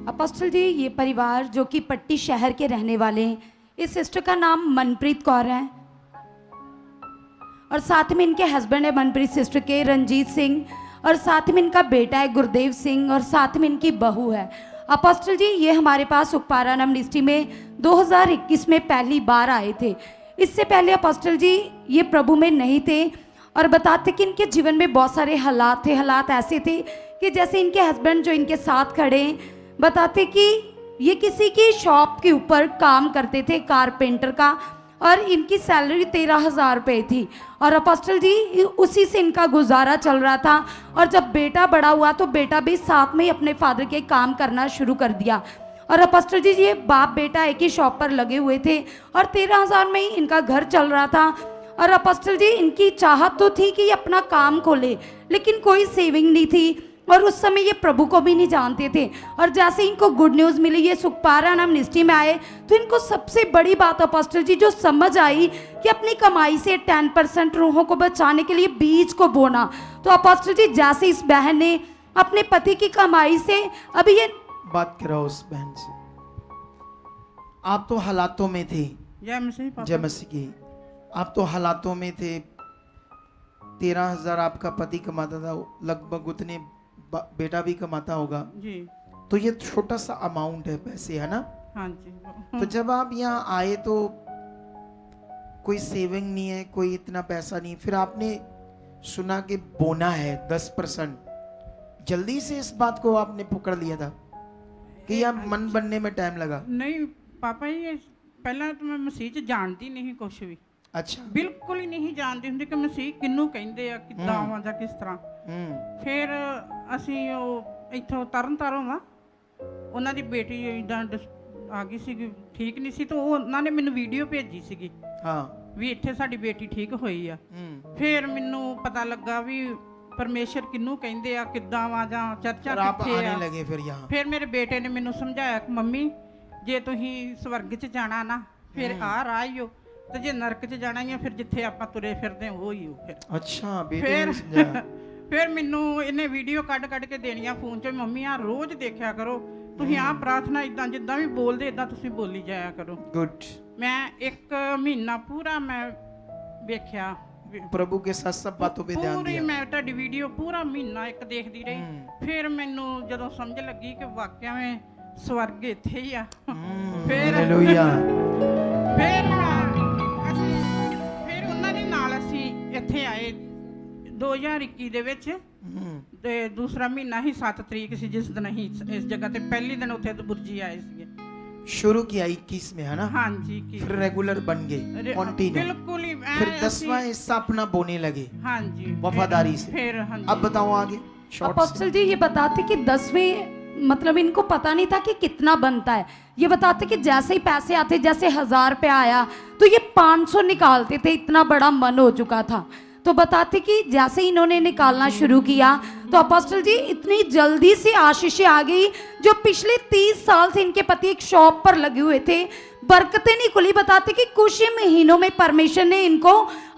Apostle जी, ये परिवार जो कि पट्टी शहर के रहने वाले हैं, इस सिस्टर का नाम मनप्रीत कौर है और साथ में इनके हस्बैंड है मनप्रीत सिस्टर के रंजीत सिंह, और साथ में इनका बेटा है गुरदेव सिंह, और साथ में इनकी बहू है। अपोस्टल जी, ये हमारे पास उपकारा मिनिस्ट्री में 2021 में पहली बार आए थे। इससे पहले अपोस्टल जी ये प्रभु में नहीं थे और बताते कि इनके जीवन में बहुत सारे हालात थे। हालात ऐसे थे कि जैसे इनके हस्बैंड जो इनके साथ खड़े हैं, बताते कि ये किसी की शॉप के ऊपर काम करते थे, कारपेंटर का, और इनकी सैलरी 13,000 रुपये थी और अपोस्टल जी उसी से इनका गुजारा चल रहा था। और जब बेटा बड़ा हुआ तो बेटा भी साथ में ही अपने फादर के काम करना शुरू कर दिया। और अपोस्टल जी ये बाप बेटा एक ही शॉप पर लगे हुए थे और 13,000 में ही इनका घर चल रहा था। और अपोस्टल जी इनकी चाहत तो थी कि ये अपना काम खोले, लेकिन कोई सेविंग नहीं थी और उस समय ये प्रभु को भी नहीं जानते थे। और जैसे इनको गुड न्यूज़ मिली, ये सुखपारा मिनिस्ट्री में आए, तो इनको सबसे बड़ी बात अपोस्टल जी जो समझ आई कि अपनी कमाई से 10% रूहों को बचाने के लिए बीज को बोना। तो अपोस्टल जी जैसे इस बहन ने अपने पति की कमाई से, अभी ये बात करो उस बहन से, आप तो हालातों में थे, जय मसीह की, आप तो हालातों में थे। 13,000 आपका पति कमाता था, लगभग उतने बेटा भी कमाता होगा जी। तो ये छोटा सा अमाउंट है पैसे, है ना? हाँ जी। तो जब आप यहाँ आए तो कोई सेविंग नहीं है, कोई इतना पैसा नहीं, फिर आपने सुना कि बोना है 10%, जल्दी से इस बात को आपने पकड़ लिया था कि यह मन बनने में टाइम लगा? नहीं पापा जी, पहला तो मैं मसीह च जानती नहीं कुछ भी, अच्छा, ਬਿਲਕੁਲ ਹੀ ਨਹੀਂ ਜਾਣਦੀ ਹੁੰਦੀ ਕਿ ਮਸੀਹ ਕਿਹਨੂੰ ਕਹਿੰਦੇ ਆ, ਕਿੱਦਾਂ ਆਵਾਂ ਜਾਂ ਕਿਸ ਤਰ੍ਹਾਂ। ਫਿਰ ਅਸੀਂ ਉਹ ਇੱਥੋਂ ਤਰਨ ਤਾਰੋਂ ਆ, ਉਹਨਾਂ ਦੀ ਬੇਟੀ ਇਦਾਂ ਆ ਗਈ ਸੀਗੀ, ਠੀਕ ਨਹੀਂ ਸੀ, ਤਾਂ ਉਹਨਾਂ ਨੇ ਮੈਨੂੰ ਵੀਡੀਓ ਭੇਜੀ ਸੀਗੀ ਵੀ ਇੱਥੇ ਸਾਡੀ ਬੇਟੀ ਠੀਕ ਹੋਈ ਆ। ਫਿਰ ਮੈਨੂੰ ਪਤਾ ਲੱਗਾ ਵੀ ਪਰਮੇਸ਼ਰ ਕਿਹਨੂੰ ਕਹਿੰਦੇ ਆ, ਕਿੱਦਾਂ ਆਵਾਂ ਜਾਂ ਚਰਚਾ ਕਿੱਥੇ ਆ। ਫਿਰ ਮੇਰੇ ਬੇਟੇ ਨੇ ਮੈਨੂੰ ਸਮਝਾਇਆ ਕਿ ਮੰਮੀ ਜੇ ਤੁਸੀਂ ਸਵਰਗ 'ਚ ਜਾਣਾ ਨਾ ਫਿਰ ਆ ਰਾਹ ਹੀ ਹੋ, ਤੇ ਜੇ ਨਰਕ 'ਚ ਜਾਣਾ ਹੀ ਆ ਫਿਰ ਜਿੱਥੇ ਆਪਾਂ ਤੁਰੇ ਫਿਰਦੇ ਉਹ ਹੀ ਹੋ। ਫਿਰ ਅੱਛਾ ਬੇਟੇ ਨੇ ਸਮਝਾਇਆ। ਫਿਰ ਮੈਨੂੰ ਇਹਨੇ ਵੀਡੀਓ ਕੱਢ ਕੇ ਦੇਣੀਆਂ ਫੋਨ 'ਚ, ਮੰਮੀ ਆ ਰੋਜ਼ ਦੇਖਿਆ ਕਰੋ, ਤੁਸੀਂ ਆਹ ਪ੍ਰਾਰਥਨਾ ਇਦਾਂ ਜਿੱਦਾਂ ਵੀ ਬੋਲਦੇ ਇਦਾਂ ਤੁਸੀਂ ਬੋਲੀ ਜਾਇਆ ਕਰੋ। ਗੁੱਡ। ਮੈਂ 1 ਮਹੀਨਾ ਪੂਰਾ ਮੈਂ ਵੇਖਿਆ, प्रभु के साथ सब बातों पे ध्यान दिया। मैं ਤੁਹਾਡੀ ਵੀਡੀਓ ਪੂਰਾ ਮਹੀਨਾ ਇੱਕ ਦੇਖਦੀ ਰਹੀ। ਫਿਰ ਮੈਨੂੰ ਜਦੋਂ ਸਮਝ ਲੱਗੀ ਕਿ ਵਾਕਿਆ ਮੈਂ ਸਵਰਗ ਇੱਥੇ ਹੀ ਆ। ਫਿਰ ਹਾਲੇਲੂਇਆ। ਫਿਰ ਉਹਨਾਂ ਦੇ ਨਾਲ ਅਸੀਂ ਇੱਥੇ ਆਏ 2021 ਦੇ ਵਿੱਚ, ਤੇ ਦੂਸਰਾ ਮਹੀਨਾ ਹੀ 7 ਤਰੀਕ ਸੀ ਜਿਸ ਦਿਨ ਅਸੀਂ ਇਸ ਜਗ੍ਹਾ ਤੇ ਪਹਿਲੀ ਦਿਨ ਉੱਥੇ ਬੁਰਜੀ ਆਏ ਸੀਗੇ। शुरू किया 21 में, है ना? हाँ जी। फिर रेगुलर बन गए, कंटिन्यू। बिल्कुल ही। फिर 10वां हिस्सा अपना बोने लगे। हाँ जी, वफादारी से। फिर हाँ जी। अब बताओ आगे। अपोस्टल जी ये बताते कि 10वें मतलब इनको पता नहीं था कि कितना बनता है। ये बताते कि जैसे ही पैसे आते, जैसे 1000 रुपया आया तो ये 500 निकालते थे, इतना बड़ा मन हो चुका था। तो बताते कि जैसे ही इन्होंने निकालना शुरू किया तो अपोस्टल जी इतनी जल्दी से आशीषें आ गई, जो पिछले 30 साल से इनके पति एक शॉप पर लगे हुए थे, बरकतें नहीं खुली। बताते कि कुछ ही महीनों में परमेश्वर ने इनको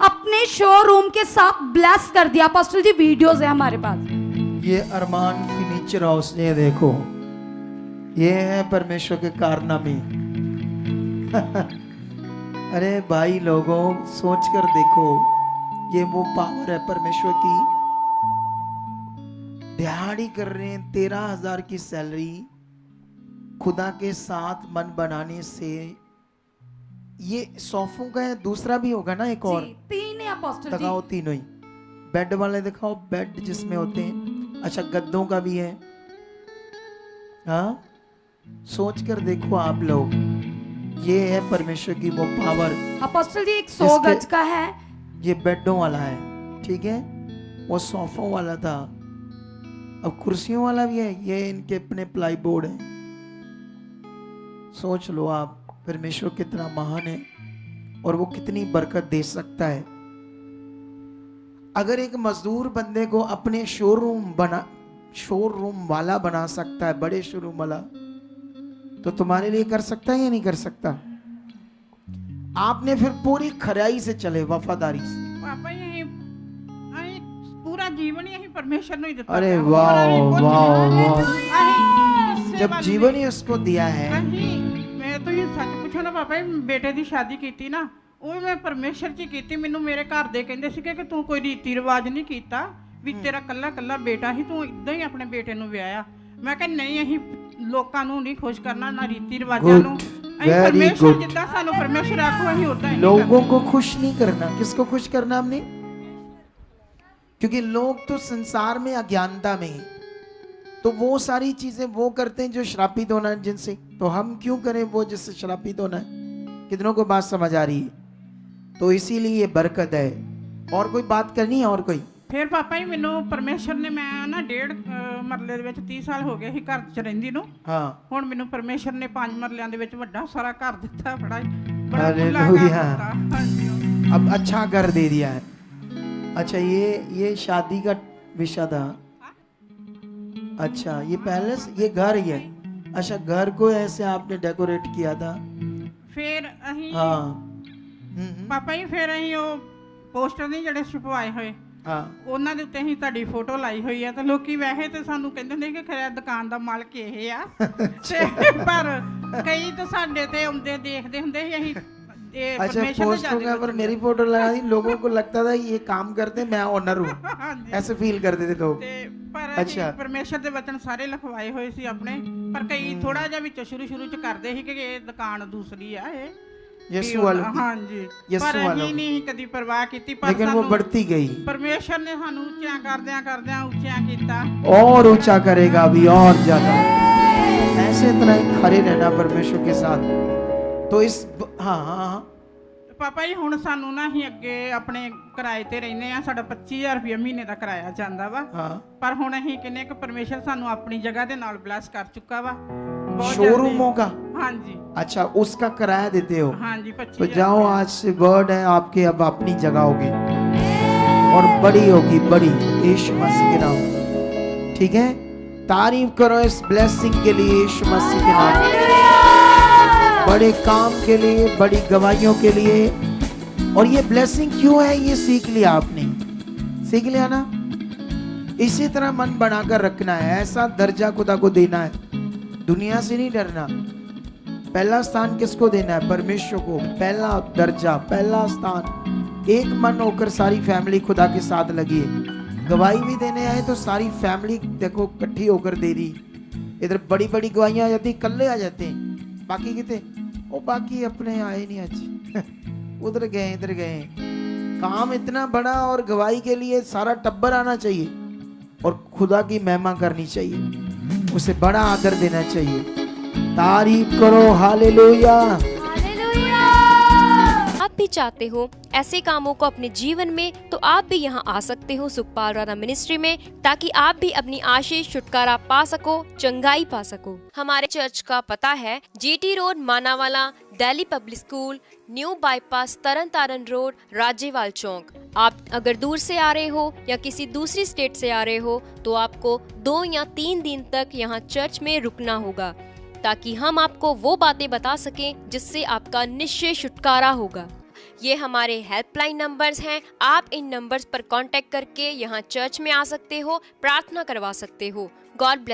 अपने शोरूम के साथ ब्लेस कर दिया। अपोस्टल जी वीडियोस है हमारे पास। ये अरमान फर्नीचर हाउस, ये देखो, ये है परमेश्वर के कारनामे। अरे भाई लोगों, सोच कर देखो, ये वो पावर है परमेश्वर की। दिहाड़ी कर रहे हैं, 13,000 की सैलरी, खुदा के साथ मन बनाने से। ये सोफों का है, दूसरा भी होगा ना एक और? 3 है अपोस्टल जी। दिखाओ तीनों ही, बेड वाले दिखाओ, बेड जिसमें होते हैं। अच्छा, गद्दों का भी है। हाँ, सोच कर देखो आप लोग, ये है परमेश्वर की वो पावर। अपोस्टल जी एक 100 गज का है, ये बेडों वाला है, ठीक है? वो सोफों वाला था, अब कुर्सियों वाला भी है। ये इनके अपने प्लाई बोर्ड है। सोच लो आप, परमेश्वर कितना महान है और वो कितनी बरकत दे सकता है। अगर एक मजदूर बंदे को अपने शोरूम वाला बना सकता है, बड़े शोरूम वाला, तो तुम्हारे लिए कर सकता है या नहीं कर सकता? आपने फिर पूरी खराई से चले, वफादारी से। पापा यही पूरा जीवन यही परमेश्वर ने ही दिता। अरे वाह वाह वाह। ਇਸੇ जब ਵੱਲ जीवन ਨਹੀਂ। ही उसको दिया है, ਅਸੀਂ ਮੈਂ ਤੁਸੀਂ ਸੱਚ ਪੁੱਛੋ ਨਾ ਪਾਪਾ ਜੀ, ਬੇਟੇ ਦੀ ਸ਼ਾਦੀ ਕੀਤੀ ਨਾ ਉਹ ਵੀ ਮੈਂ ਪਰਮੇਸ਼ਰ 'ਚ ਹੀ ਕੀਤੀ। ਮੈਨੂੰ ਮੇਰੇ ਘਰ ਦੇ ਕਹਿੰਦੇ ਸੀਗੇ ਕਿ ਤੂੰ ਕੋਈ ਰੀਤੀ ਰਿਵਾਜ ਨਹੀਂ ਕੀਤਾ, ਵੀ ਤੇਰਾ ਕੱਲਾ ਕੱਲਾ ਬੇਟਾ ਹੀ, ਤੂੰ ਇਦਾਂ ਹੀ ਆਪਣੇ ਬੇਟੇ ਨੂੰ ਵਿਆਹਿਆ। ਮੈਂ ਕਿਹਾ ਨਹੀਂ, ਅਸੀਂ ਲੋਕਾਂ ਨੂੰ ਨਹੀਂ ਖੁਸ਼ ਕਰਨਾ, ਨਾ ਰੀਤੀ ਰਿਵਾਜਾਂ ਨੂੰ। ਅਸੀਂ very ਪਰਮੇਸ਼ਰ good. ਜਿੱਦਾਂ ਸਾਨੂੰ ਪਰਮੇਸ਼ਰ ਆਖੋ ਅਸੀਂ ਉਦਾਂ ਹੀ लोगों को खुश नहीं करना। किसको खुश करना हमने? क्योंकि लोग तो संसार में अज्ञानता में हैं, तो वो सारी चीजें वो करते हैं जो श्रापित होना है जिनसे, तो हम क्यों करें वो जिससे श्रापित होना है? कितनों को बात समझ आ रही है? तो इसीलिए ये बरकत है। और कोई बात करनी है? और कोई? ਫਿਰ ਪਾਪਾ ਜੀ ਮੈਨੂੰ ਪਰਮੇਸ਼ਰ ਨੇ, ਮੈਂ ਨਾ 1.5 ਮਰਲੇ ਦੇ ਵਿੱਚ 30 ਸਾਲ ਹੋ ਗਏ ਸੀ ਘਰ 'ਚ ਰਹਿੰਦੀ ਨੂੰ। हाँ, ਹੁਣ ਮੈਨੂੰ ਪਰਮੇਸ਼ਰ ਨੇ 5 ਮਰਲਿਆਂ ਦੇ ਵਿੱਚ ਵੱਡਾ ਸਾਰਾ ਘਰ ਦਿੱਤਾ, ਬੜਾ ਖੁੱਲ੍ਹਾ ਘਰ हालेलुया। ਦਿੱਤਾ। ਹਾਂਜੀ अब अच्छा घर दे दिया है। अच्छा, ये शादी का विषय था। अच्छा, ये पैलेस, ये घर ही है। अच्छा, घर को ऐसे आपने डेकोरेट किया था। ਫਿਰ ਅਸੀਂ हाँ, ਪਾਪਾ ਜੀ ਫਿਰ ਅਸੀਂ ਉਹ ਪੋਸਟਰ ਨਹੀਂ ਜਿਹੜੇ ਛਪਵਾਏ ਹੋਏ, हाँ, ਉਹਨਾਂ ਦੇ ਉੱਤੇ ਅਸੀਂ ਤੁਹਾਡੀ ਫੋਟੋ ਲਾਈ ਹੋਈ ਆ। ਤੇ ਲੋਕੀ ਵੈਸੇ ਤੇ ਸਾਨੂੰ ਕਹਿੰਦੇ ਹੁੰਦੇ ਕਿ ਖਰਿਆ ਦੁਕਾਨ ਦਾ ਮਾਲਕ ਇਹ ਆ, ਤੇ ਪਰ ਕਈ ਤਾਂ ਸਾਡੇ ਤੇ ਆਉਂਦੇ ਦੇਖਦੇ ਹੁੰਦੇ ਸੀ ਅਸੀਂ ਇਹ अच्छा, ਪਰਮੇਸ਼ਰ ਦੇ पोस्टरों के ऊपर मेरी फोटो लगा दी। लोगों को लगता था ये काम करते मैं ऑनर हूँ, ਹਾਂਜੀ ऐसे फील करते थे लोग। ਤੇ ਪਰ ਅਸੀਂ ਅੱਛਾ। ਪਰਮੇਸ਼ਰ ਦੇ ਵਚਨ ਸਾਰੇ ਲਿਖਵਾਏ ਹੋਏ ਸੀ ਆਪਣੇ। ਪਰ ਕਈ ਥੋੜਾ ਜਿਹਾ ਵਿੱਚ ਸ਼ੁਰੂ ਚ ਕਰਦੇ ਸੀ ਕਿ ਇਹ ਦੁਕਾਨ ਦੂਸਰੀ ਆ ਇਹ यीशु वालों की। ਹਾਂਜੀ। ਯਿਸੂ ਪਰ ਵਾਲੋਂ ਅਸੀਂ ਨਹੀਂ ਕਦੀ ਪਰਵਾਹ ਕੀਤੀ। ਪਰ लेकिन वो ਸਾਨੂੰ बढ़ती गई। ਪਰਮੇਸ਼ਰ ਨੇ ਸਾਨੂੰ ਉੱਚਿਆਂ ਕਰਦਿਆਂ ਉੱਚਿਆਂ ਕੀਤਾ। और ऊंचा करेगा अभी और ज्यादा। ऐसे इतना ही खड़े रहना परमेश्वर के साथ। तो इस हाँ हाँ हाँ, ਪਾਪਾ ਜੀ ਹੁਣ ਸਾਨੂੰ ਨਾ ਅਸੀਂ ਅੱਗੇ ਆਪਣੇ ਕਿਰਾਏ ਤੇ ਰਹਿੰਦੇ ਆ, ਸਾਡਾ 25000 ਰੁਪਏ ਮਹੀਨੇ ਦਾ ਕਿਰਾਇਆ ਜਾਂਦਾ ਵਾ। हाँ, ਪਰ ਹੁਣ ਅਸੀਂ ਕਿੰਨੇ ਕੁ ਪਰਮੇਸ਼ਰ ਸਾਨੂੰ ਆਪਣੀ ਜਗ੍ਹਾ ਦੇ ਨਾਲ ਬਲੈਸ ਕਰ ਚੁੱਕਾ ਵਾ ਬਹੁਤ शोरूमों का। ਜ਼ਿਆਦਾ। ਹਾਂਜੀ अच्छा, उसका किराया देते हो? ਹਾਂਜੀ तो 25000। जाओ, आज से वर्ड है आपके, अब अपनी जगह होगी और बड़ी होगी, बड़ी, यीशु मसीह के नाम। ठीक है, तारीफ करो इस ब्लेसिंग के लिए यीशु मसीह के नाम, बड़े काम के लिए, बड़ी गवाहियों के लिए। और ये ब्लेसिंग क्यों है ये सीख लिया आपने, सीख लिया ना? इसी तरह मन बनाकर रखना है, ऐसा दर्जा खुदा को देना है, दुनिया से नहीं डरना। पहला स्थान किसको देना है? परमेश्वर को। पहला दर्जा, पहला स्थान। एक मन होकर सारी फैमिली खुदा के साथ लगी है। गवाही भी देने आए तो सारी फैमिली देखो इकट्ठी होकर दे रही। इधर बड़ी बड़ी गवाहियां आ जाती, कल्ले आ जाते हैं, बाकी कितने वो बाकी अपने आए नहीं आज उधर गए इधर गए। काम इतना बड़ा और गवाही के लिए सारा टब्बर आना चाहिए और खुदा की महिमा करनी चाहिए, उसे बड़ा आदर देना चाहिए। तारीफ करो, हालेलुया। आप भी चाहते हो ऐसे कामों को अपने जीवन में, तो आप भी यहाँ आ सकते हो सुखपाल राणा मिनिस्ट्री में, ताकि आप भी अपनी आशीष छुटकारा पा सको, चंगाई पा सको। हमारे चर्च का पता है GT road, Manawala, Delhi public school, new bypass, Tarn Taran road, Rajewal चौक। आप अगर दूर से आ रहे हो या किसी दूसरी स्टेट से आ रहे हो तो आपको 2 या 3 दिन तक यहाँ चर्च में रुकना होगा, ताकि हम आपको वो बातें बता सकें जिससे आपका निश्चय छुटकारा होगा। ये हमारे हेल्पलाइन नंबर्स हैं, आप इन नंबर्स पर कांटेक्ट करके यहाँ चर्च में आ सकते हो, प्रार्थना करवा सकते हो। God bless.